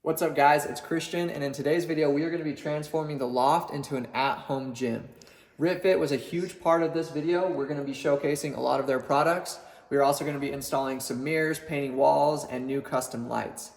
What's up guys, it's Christian, and in today's video we are going to be transforming the loft into an at-home gym. RitFit was a huge part of this video. We're going to be showcasing a lot of their products. We are also going to be installing some mirrors, painting walls, and new custom lights.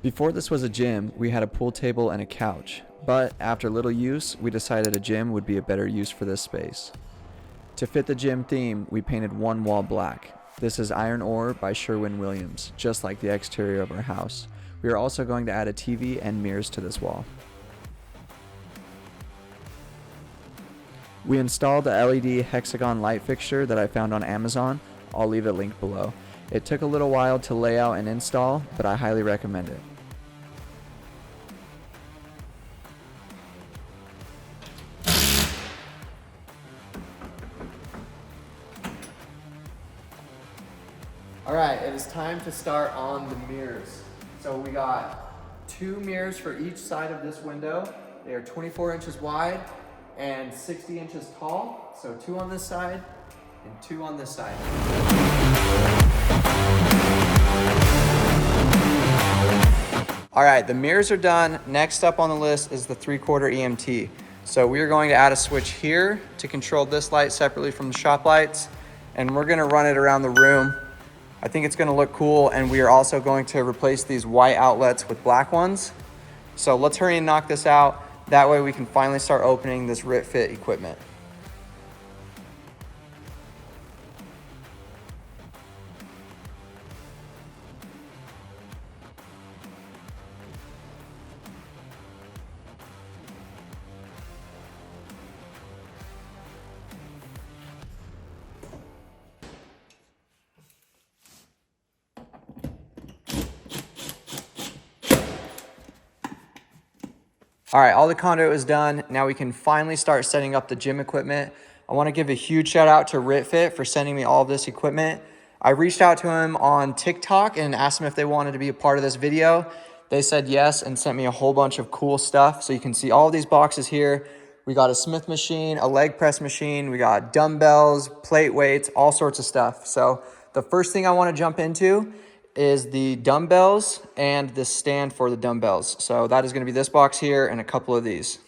Before this was a gym, we had a pool table and a couch, but after little use, we decided a gym would be a better use for this space. To fit the gym theme, we painted one wall black. This is Iron Ore by Sherwin-Williams, just like the exterior of our house. We are also going to add a TV and mirrors to this wall. We installed the LED hexagon light fixture that I found on Amazon. I'll leave it linked below. It took a little while to lay out and install, but I highly recommend it. Alright, it is time to start on the mirrors. So we got 2 mirrors for each side of this window. They are 24 inches wide and 60 inches tall. So 2 on this side and 2 on this side. Alright, the mirrors are done. Next up on the list is the 3/4 EMT. So we are going to add a switch here to control this light separately from the shop lights, and we're going to run it around the room. I think it's going to look cool, and we are also going to replace these white outlets with black ones. So let's hurry and knock this out. That way we can finally start opening this RitFit equipment. All right, all the conduit is done. Now we can finally start setting up the gym equipment. I want to give a huge shout out to RitFit for sending me all of this equipment. I reached out to him on TikTok and asked them if they wanted to be a part of this video. They said yes and sent me a whole bunch of cool stuff. So you can see all of these boxes here. We got a Smith machine, a leg press machine, we got dumbbells, plate weights, all sorts of stuff. So the first thing I want to jump into is the dumbbells and the stand for the dumbbells. So that is going to be this box here and a couple of these.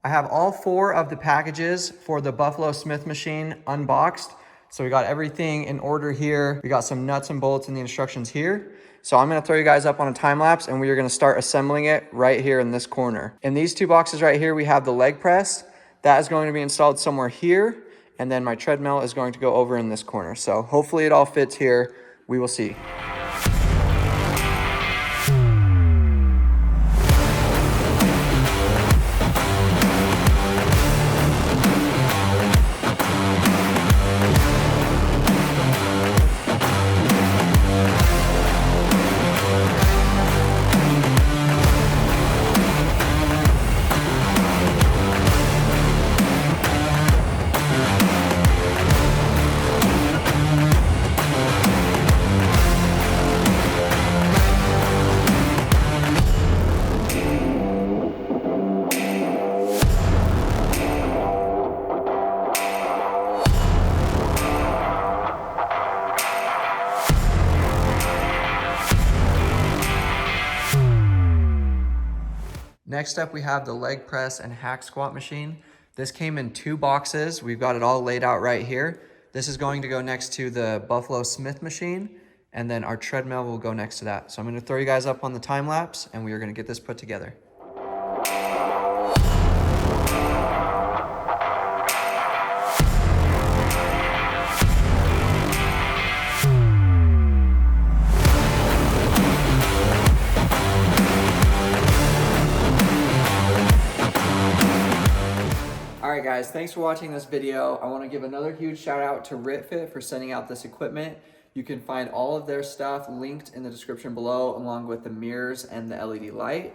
I have all 4 of the packages for the Buffalo Smith machine unboxed. So we got everything in order here. We got some nuts and bolts in the instructions here. So I'm going to throw you guys up on a time lapse, and we are going to start assembling it right here in this corner. In these 2 boxes right here, we have the leg press. That is going to be installed somewhere here. And then my treadmill is going to go over in this corner. So hopefully it all fits here. We will see. Next up, we have the leg press and hack squat machine. This came in 2 boxes. We've got it all laid out right here. This is going to go next to the Buffalo Smith machine, and then our treadmill will go next to that. So I'm going to throw you guys up on the time lapse, and we are going to get this put together. Alright guys, thanks for watching this video. I want to give another huge shout out to RitFit for sending out this equipment. You can find all of their stuff linked in the description below, along with the mirrors and the LED light.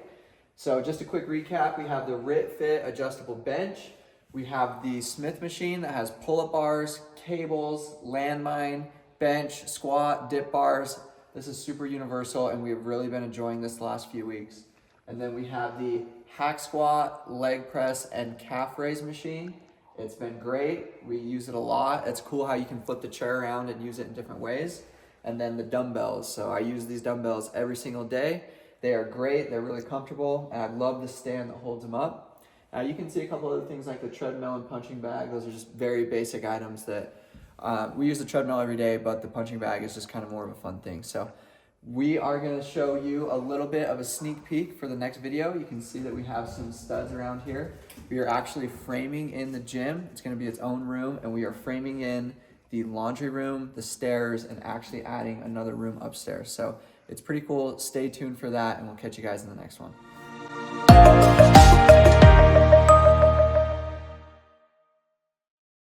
So just a quick recap, we have the RitFit adjustable bench. We have the Smith machine that has pull-up bars, cables, landmine, bench, squat, dip bars. This is super universal and we've really been enjoying this the last few weeks. And then we have the hack squat, leg press, and calf raise machine. It's been great. We use it a lot. It's cool how you can flip the chair around and use it in different ways. And then the dumbbells. So I use these dumbbells every single day. They are great. They're really comfortable. And I love the stand that holds them up. You can see a couple other things like the treadmill and punching bag. Those are just very basic items that we use the treadmill every day, but the punching bag is just kind of more of a fun thing. So we are going to show you a little bit of a sneak peek for the next video. You can see that we have some studs around here. We are actually framing in the gym. It's going to be its own room, and we are framing in the laundry room, the stairs, and actually adding another room upstairs. So it's pretty cool. Stay tuned for that, and we'll catch you guys in the next one.